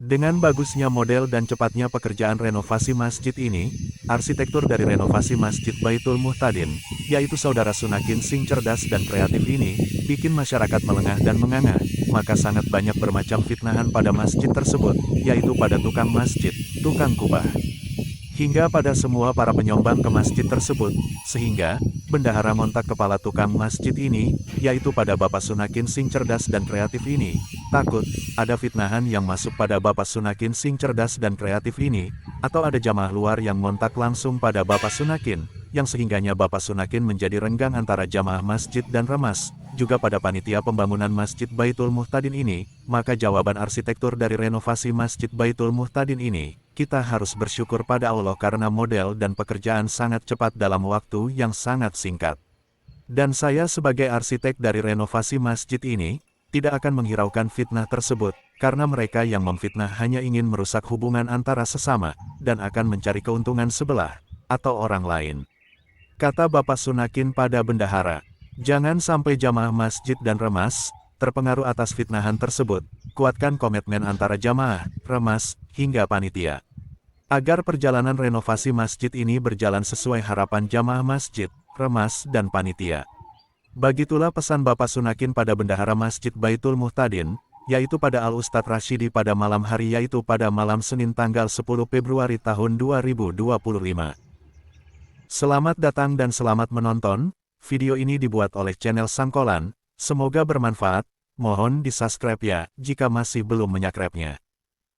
Dengan bagusnya model dan cepatnya pekerjaan renovasi masjid ini, arsitektur dari renovasi Masjid Baitul Muhtadin, yaitu saudara Sunakin Sing cerdas dan kreatif ini, bikin masyarakat melengah dan menganga, maka sangat banyak bermacam fitnahan pada masjid tersebut, yaitu pada tukang masjid, tukang kubah, hingga pada semua para penyombang ke masjid tersebut, sehingga, bendahara ngontak kepala tukang masjid ini, yaitu pada Bapak Sunakin Sing cerdas dan kreatif ini, takut, ada fitnahan yang masuk pada Bapak Sunakin Sing cerdas dan kreatif ini, atau ada jamaah luar yang ngontak langsung pada Bapak Sunakin, yang sehingganya Bapak Sunakin menjadi renggang antara jamaah masjid dan remas, juga pada panitia pembangunan Masjid Baitul Muhtadin ini, maka jawaban arsitektur dari renovasi Masjid Baitul Muhtadin ini, kita harus bersyukur pada Allah karena model dan pekerjaan sangat cepat dalam waktu yang sangat singkat. Dan saya sebagai arsitek dari renovasi masjid ini, tidak akan menghiraukan fitnah tersebut, karena mereka yang memfitnah hanya ingin merusak hubungan antara sesama, dan akan mencari keuntungan sebelah, atau orang lain. Kata Bapak Sunakin pada bendahara, jangan sampai jamaah masjid dan remas, terpengaruh atas fitnahan tersebut, kuatkan komitmen antara jamaah, remas, hingga panitia. Agar perjalanan renovasi masjid ini berjalan sesuai harapan jamaah masjid, remas, dan panitia. Begitulah pesan Bapak Sunakin pada bendahara Masjid Baitul Muhtadin, yaitu pada Al-Ustadz Rashidi pada malam hari yaitu pada malam Senin tanggal 10 Februari tahun 2025. Selamat datang dan selamat menonton, video ini dibuat oleh channel Sangkolan, semoga bermanfaat, mohon di-subscribe ya, jika masih belum menyubscribe-nya.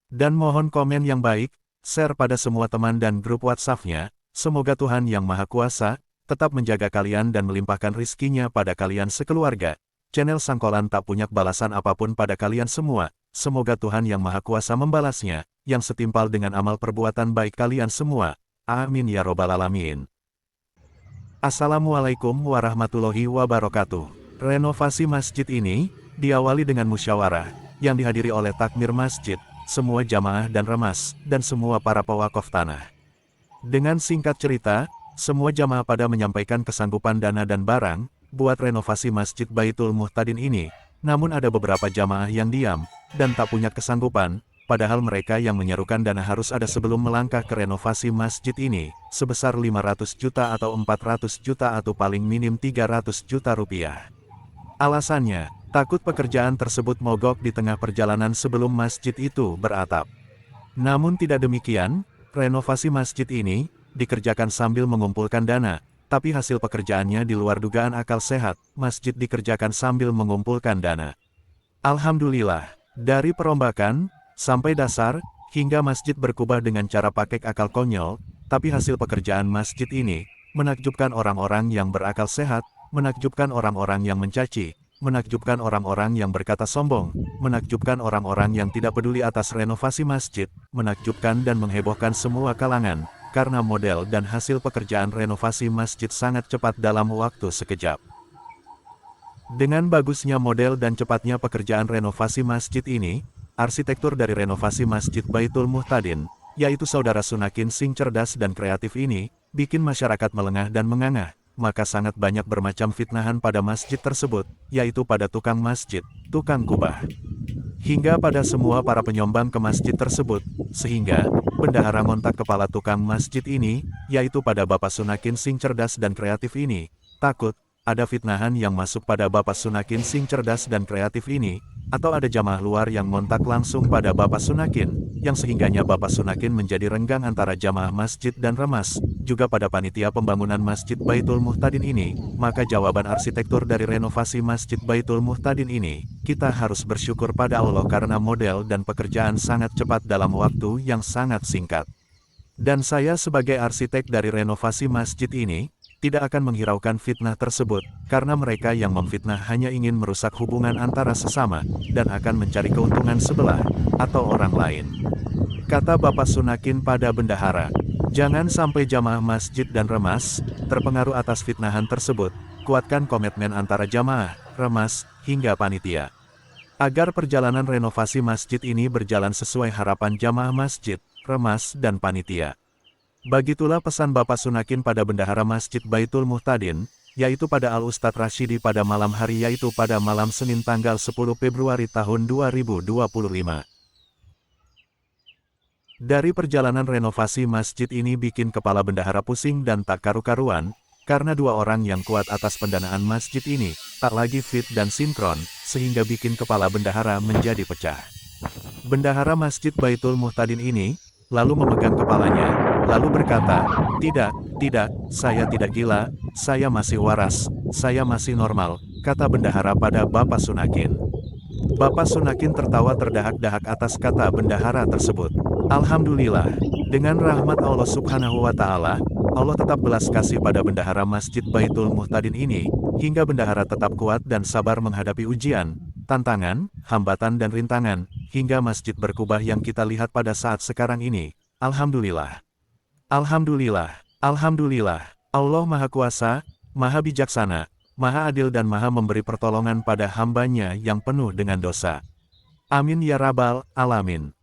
Dan mohon komen yang baik, share pada semua teman dan grup WhatsApp-nya, semoga Tuhan Yang Maha Kuasa, tetap menjaga kalian dan melimpahkan rizkinya pada kalian sekeluarga. Channel Sangkolan tak punya balasan apapun pada kalian semua, semoga Tuhan Yang Maha Kuasa membalasnya, yang setimpal dengan amal perbuatan baik kalian semua. Amin ya robbal alamin. Assalamualaikum warahmatullahi wabarakatuh. Renovasi masjid ini, diawali dengan musyawarah, yang dihadiri oleh takmir masjid, semua jamaah dan remas, dan semua para pewakaf tanah. Dengan singkat cerita, semua jamaah pada menyampaikan kesanggupan dana dan barang, buat renovasi Masjid Baitul Muhtadin ini, namun ada beberapa jamaah yang diam, dan tak punya kesanggupan, padahal mereka yang menyerukan dana harus ada sebelum melangkah ke renovasi masjid ini, sebesar 500 juta atau 400 juta atau paling minim 300 juta rupiah. Alasannya, takut pekerjaan tersebut mogok di tengah perjalanan sebelum masjid itu beratap. Namun tidak demikian, renovasi masjid ini dikerjakan sambil mengumpulkan dana, tapi hasil pekerjaannya di luar dugaan akal sehat, masjid dikerjakan sambil mengumpulkan dana. Alhamdulillah, dari perombakan, sampai dasar, hingga masjid berkubah dengan cara pakai akal konyol, tapi hasil pekerjaan masjid ini, menakjubkan orang-orang yang berakal sehat, menakjubkan orang-orang yang mencaci, menakjubkan orang-orang yang berkata sombong, menakjubkan orang-orang yang tidak peduli atas renovasi masjid, menakjubkan dan menghebohkan semua kalangan, karena model dan hasil pekerjaan renovasi masjid sangat cepat dalam waktu sekejap. Dengan bagusnya model dan cepatnya pekerjaan renovasi masjid ini, arsitektur dari renovasi Masjid Baitul Muhtadin, yaitu saudara Sunakin Sing cerdas dan kreatif ini, bikin masyarakat melengah dan menganga, maka sangat banyak bermacam fitnahan pada masjid tersebut, yaitu pada tukang masjid, tukang kubah, hingga pada semua para penyombang ke masjid tersebut, sehingga, bendahara ngontak kepala tukang masjid ini, yaitu pada Bapak Sunakin Sing cerdas dan kreatif ini, takut, ada fitnahan yang masuk pada Bapak Sunakin Sing cerdas dan kreatif ini, atau ada jamaah luar yang ngontak langsung pada Bapak Sunakin, yang sehingganya Bapak Sunakin menjadi renggang antara jamaah masjid dan remas, juga pada panitia pembangunan Masjid Baitul Muhtadin ini, maka jawaban arsitektur dari renovasi Masjid Baitul Muhtadin ini, kita harus bersyukur pada Allah karena model dan pekerjaan sangat cepat dalam waktu yang sangat singkat. Dan saya sebagai arsitek dari renovasi masjid ini, tidak akan menghiraukan fitnah tersebut, karena mereka yang memfitnah hanya ingin merusak hubungan antara sesama, dan akan mencari keuntungan sebelah, atau orang lain. Kata Bapak Sunakin pada bendahara, jangan sampai jamaah masjid dan remas, terpengaruh atas fitnahan tersebut, kuatkan komitmen antara jamaah, remas, hingga panitia. Agar perjalanan renovasi masjid ini berjalan sesuai harapan jamaah masjid, remas, dan panitia. Begitulah pesan Bapak Sunakin pada bendahara Masjid Baitul Muhtadin, yaitu pada Al-Ustadz Rashidi pada malam hari yaitu pada malam Senin tanggal 10 Februari tahun 2025. Dari perjalanan renovasi masjid ini bikin kepala bendahara pusing dan tak karu-karuan, karena dua orang yang kuat atas pendanaan masjid ini, tak lagi fit dan sinkron, sehingga bikin kepala bendahara menjadi pecah. Bendahara Masjid Baitul Muhtadin ini, lalu memegang kepalanya, lalu berkata, tidak, saya tidak gila, saya masih waras, saya masih normal, kata bendahara pada Bapak Sunakin. Bapak Sunakin tertawa terdahak-dahak atas kata bendahara tersebut. Alhamdulillah, dengan rahmat Allah Subhanahu wa Ta'ala, Allah tetap belas kasih pada bendahara Masjid Baitul Muhtadin ini, hingga bendahara tetap kuat dan sabar menghadapi ujian, tantangan, hambatan dan rintangan, hingga masjid berkubah yang kita lihat pada saat sekarang ini. Alhamdulillah. Alhamdulillah. Alhamdulillah. Allah Maha Kuasa, Maha Bijaksana, Maha Adil dan Maha memberi pertolongan pada hambanya yang penuh dengan dosa. Amin ya Rabbal Alamin.